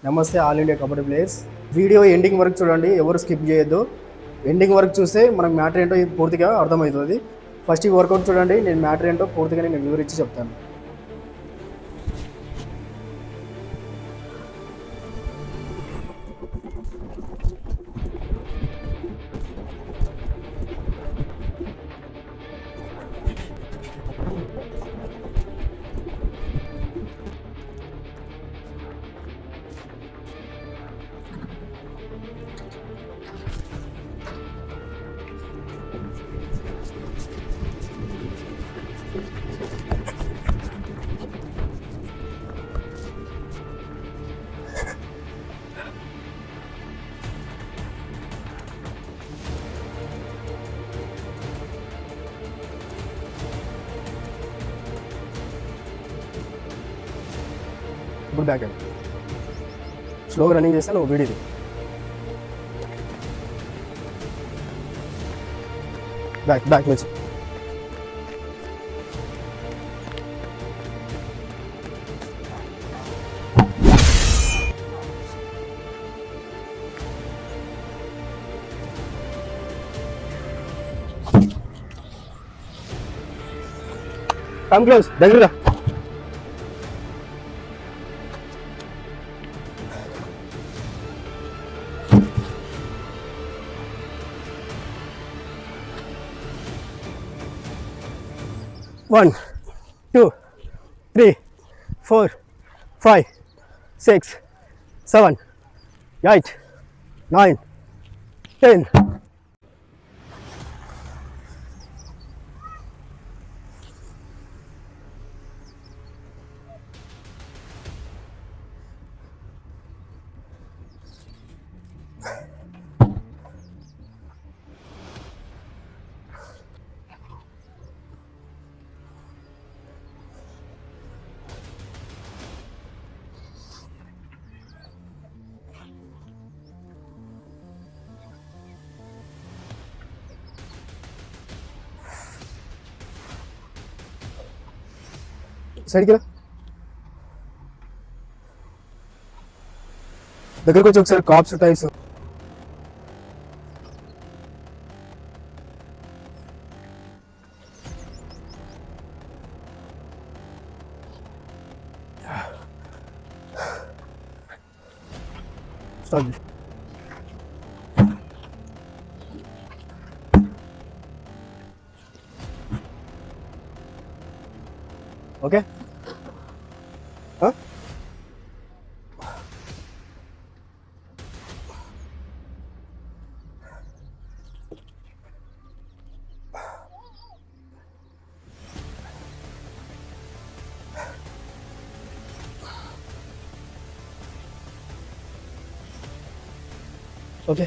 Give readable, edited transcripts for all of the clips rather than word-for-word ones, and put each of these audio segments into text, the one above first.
నమస్తే all India kabaddi players. Video ending వరకు చూడండి, ఎవరు స్కిప్ చేయొద్దు. ఎండింగ్ వరకు చూస్తే మనకు మ్యాటర్ ఏంటో పూర్తిగా అర్థమవుతుంది. ఫస్ట్ ఈ వర్కౌట్ చూడండి, నేను మ్యాటర్ ఏంటో పూర్తిగా నేను వివరించి చెప్తాను. ఇప్పుడు బ్యాక్ అండి, స్లోగా రన్నింగ్ చేస్తాను వీడియో. బ్యాక్ నుంచి కమ్ క్లోజ్, దగ్గర. One, 2, 3, 4, 5, 6, 7, 8, 9, 10. సైడ్కి రా, దగ్గరకు వచ్చి ఒకసారి కాప్స్ టైల్స్. Start. Okay, okay.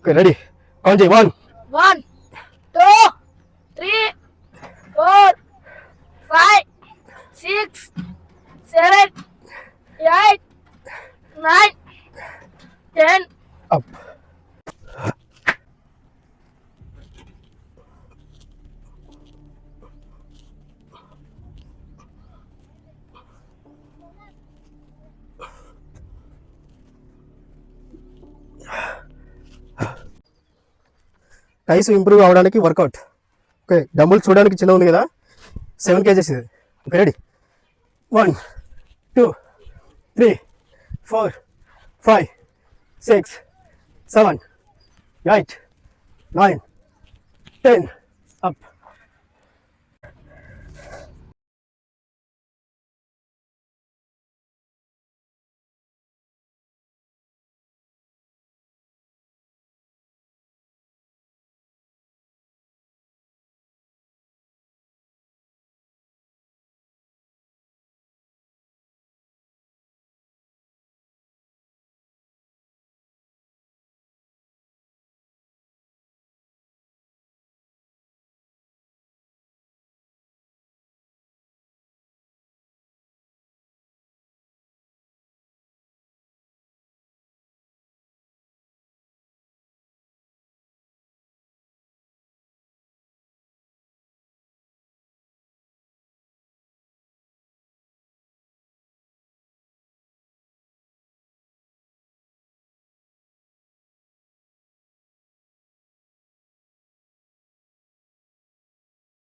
Okay ready count చేయి 1 1 2 3 4 5 6 7 8 9 10 అప్. టైస్ ఇంప్రూవ్ అవడానికి వర్కౌట్. ఓకే డంబుల్ చూడడానికి చిన్న ఉంది కదా 7 kgs ఇది. Okay ready 1 2 3 4 5 6 7 8 9 10 up.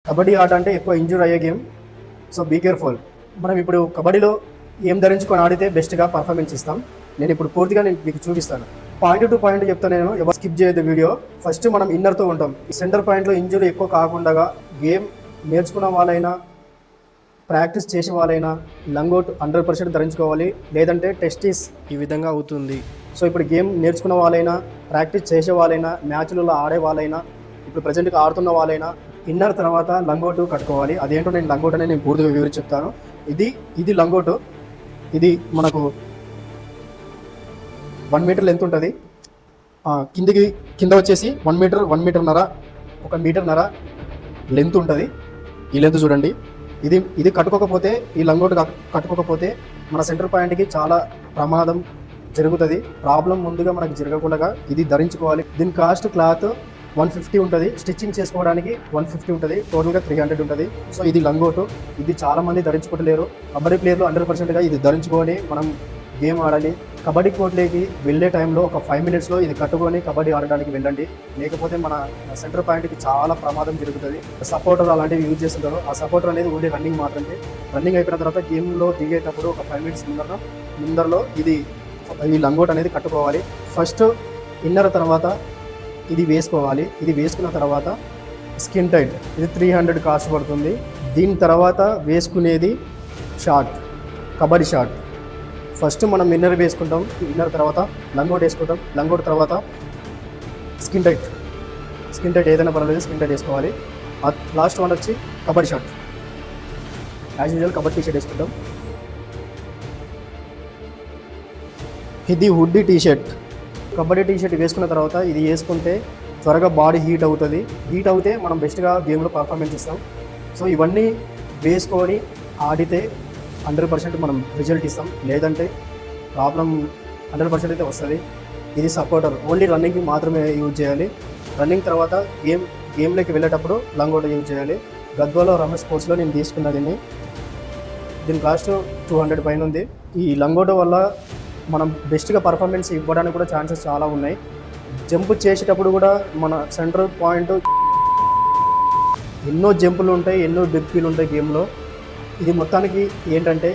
కబడ్డీ ఆట అంటే ఎక్కువ ఇంజూర్ అయ్యే గేమ్. So be careful. మనం ఇప్పుడు కబడ్డీలో ఏం ధరించుకొని ఆడితే బెస్ట్గా పర్ఫార్మెన్స్ ఇస్తాం. నేను ఇప్పుడు పూర్తిగా మీకు చూపిస్తాను. పాయింట్ టు పాయింట్ చెప్తాను నేను, ఎవరు స్కిప్ చేయదు వీడియో. ఫస్ట్ మనం ఇన్నర్తో ఉంటాం. ఈ సెంటర్ పాయింట్లో ఇంజురీ ఎక్కువ కాకుండా గేమ్ నేర్చుకున్న వాళ్ళైనా ప్రాక్టీస్ చేసే వాళ్ళైనా లంగోట్ 100% ధరించుకోవాలి, లేదంటే టెస్టిస్ ఈ విధంగా అవుతుంది. సో ఇప్పుడు గేమ్ నేర్చుకున్న వాళ్ళైనా ప్రాక్టీస్ చేసే వాళ్ళైనా మ్యాచ్లలో ఆడే వాళ్ళైనా ఇప్పుడు ప్రజెంట్గా ఆడుతున్న వాళ్ళైనా ఇన్నర్ తర్వాత లంగోటు కట్టుకోవాలి. అదేంటో నేను లంగోట్ అనేది నేను పూర్తిగా వివరించి చెప్తాను. ఇది లంగోటు. ఇది మనకు 1 మీటర్ లెంత్ ఉంటుంది. కింద వచ్చేసి 1 మీటర్ 1 మీటర్న్నర 1 మీటర్న్నర లెంత్ ఉంటుంది. ఈ లెంత్ చూడండి. ఇది కట్టుకోకపోతే, ఈ లంగోటు కట్టుకోకపోతే మన సెంటర్ పాయింట్కి చాలా ప్రమాదం జరుగుతుంది. ప్రాబ్లం ముందుగా మనకు జరగకుండా ఇది ధరించుకోవాలి. దీని కాస్ట్ క్లాత్ 150 ఉంటుంది. స్టిచ్చింగ్ చేసుకోవడానికి 150 ఉంటుంది. టోటల్గా 300 ఉంటుంది. సో ఇది లంగోటు. ఇది చాలా మంది ధరించుకోవట్లేరు. కబడ్డీ ప్లేయర్లు 100%గా ఇది ధరించుకొని మనం గేమ్ ఆడాలి. కబడ్డీ కోర్ట్లోకి వెళ్ళే టైంలో ఒక 5 మినిట్స్లో ఇది కట్టుకొని కబడ్డీ ఆడడానికి వెళ్ళండి. లేకపోతే మన సెంటర్ పాయింట్కి చాలా ప్రమాదం జరుగుతుంది. సపోర్టర్ అలాంటివి యూజ్ చేస్తుంటారు. ఆ సపోర్టర్ అనేది ఓన్లీ రన్నింగ్ మాత్రమే. రన్నింగ్ అయిపోయిన తర్వాత గేమ్లో దిగేటప్పుడు ఒక 5 మినిట్స్ ముందరలో ఈ లంగోట్ అనేది కట్టుకోవాలి. ఫస్ట్ ఇన్నర్ తర్వాత ఇది వేసుకోవాలి. ఇది వేసుకున్న తర్వాత స్కిన్ టైట్, ఇది 300 కాస్ట్ పడుతుంది. దీని తర్వాత వేసుకునేది షార్ట్, కబడ్డీ షార్ట్. ఫస్ట్ మనం ఇన్నర్ వేసుకుంటాం, ఇన్నర్ తర్వాత లంగోట్ వేసుకుంటాం, లంగోట్ తర్వాత స్కిన్ టైట్ ఏదైనా పర్వాలేదు, స్కిన్ టైట్ వేసుకోవాలి. లాస్ట్ వన్ వచ్చి kabaddi short. As usual kabaddi T shirt వేసుకుంటాం. ఇది హుడ్డీ టీషర్ట్. కబడ్డీ టీషర్ట్ వేసుకున్న తర్వాత ఇది వేసుకుంటే త్వరగా బాడీ హీట్ అవుతుంది. హీట్ అవుతే మనం బెస్ట్గా గేమ్లో పర్ఫార్మెన్స్ ఇస్తాం. సో ఇవన్నీ వేసుకొని ఆడితే 100% మనం రిజల్ట్ ఇస్తాం. లేదంటే ప్రాబ్లం 100% అయితే వస్తుంది. ఇది సపోర్టర్, ఓన్లీ రన్నింగ్కి మాత్రమే యూజ్ చేయాలి. రన్నింగ్ తర్వాత గేమ్లోకి వెళ్ళేటప్పుడు లంగోట యూజ్ చేయాలి. గద్వాలో రమేష్ స్పోర్ట్స్లో నేను తీసుకున్నా దీని కాస్ట్ 200 పైన ఉంది. ఈ లంగోట వల్ల మనం బెస్ట్గా పర్ఫార్మెన్స్ ఇవ్వడానికి కూడా ఛాన్సెస్ చాలా ఉన్నాయి. జంప్ చేసేటప్పుడు కూడా మన సెంటర్ పాయింట్ ఎన్నో జంపులు ఉంటాయి, ఎన్నో డెప్లు ఉంటాయి గేమ్లో. ఇది మొత్తానికి ఏంటంటే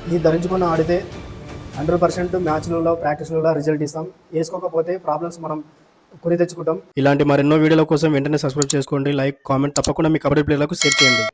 ఇది ధరించుకొని ఆడితే 100% మ్యాచ్లలో ప్రాక్టీస్లలో రిజల్ట్ ఇస్తాం. వేసుకోకపోతే ప్రాబ్లమ్స్ మనం కొని తెచ్చుకుంటాం. ఇలాంటి మరెన్నో వీడియోల కోసం వెంటనే సబ్స్క్రైబ్ చేసుకోండి, లైక్, కామెంట్ తప్పకుండా మీ కబడ్డీ ప్లేయర్లకు షేర్ చేయండి.